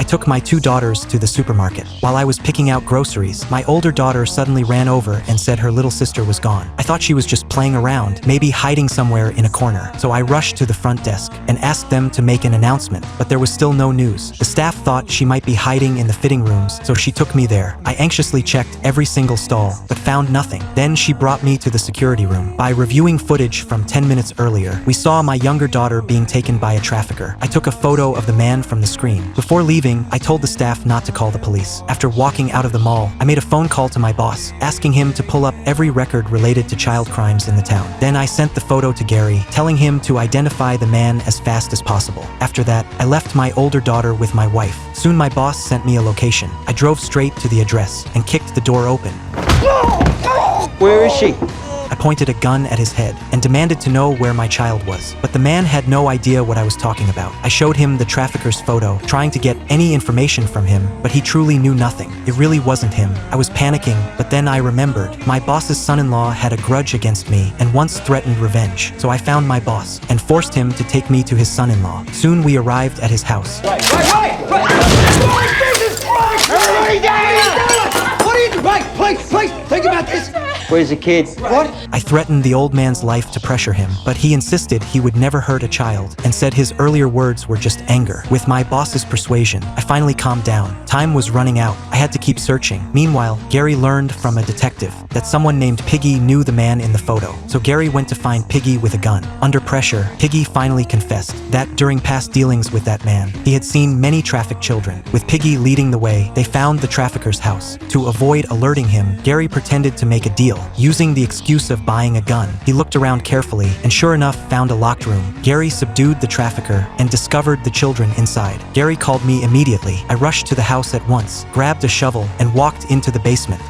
took my 2 daughters to the supermarket. While I was picking out groceries, my older daughter suddenly ran over and said her little sister was gone. I thought she was just playing around, maybe hiding somewhere in a corner. So I rushed to the front desk and asked them to make an announcement, but there was still no news. The staff thought she might be hiding in the fitting rooms, so she took me there. I anxiously checked every single stall, but found nothing. Then she brought me to the security room. By reviewing footage from 10 minutes earlier, we saw my younger daughter being taken by a trafficker. I took a photo of the man from the screen. Before leaving, I told the staff not to call the police. After walking out of the mall, I made a phone call to my boss, asking him to pull up every record related to child crimes in the town. Then I sent the photo to Gary, telling him to identify the man as fast as possible. After that, I left my older daughter with my wife. Soon my boss sent me a location. I drove straight to the address and kicked the door open. Where is she? I pointed a gun at his head and demanded to know where my child was. But the man had no idea what I was talking about. I showed him the trafficker's photo, trying to get any information from him, but he truly knew nothing. It really wasn't him. I was panicking, but then I remembered. My boss's son-in-law had a grudge against me and once threatened revenge. So I found my boss and forced him to take me to his son-in-law. Soon we arrived at his house. Everybody down! What are you doing? Please, think about this. Where's the kid? What? I threatened the old man's life to pressure him, but he insisted he would never hurt a child and said his earlier words were just anger. With my boss's persuasion, I finally calmed down. Time was running out. I had to keep searching. Meanwhile, Gary learned from a detective that someone named Piggy knew the man in the photo. So Gary went to find Piggy with a gun. Under pressure, Piggy finally confessed that during past dealings with that man, he had seen many trafficked children. With Piggy leading the way, they found the trafficker's house. To avoid alerting him, Gary pretended to make a deal, using the excuse of buying a gun. He looked around carefully and sure enough found a locked room. Gary subdued the trafficker and discovered the children inside. Gary called me immediately. I rushed to the house at once, grabbed a shovel, and walked into the basement.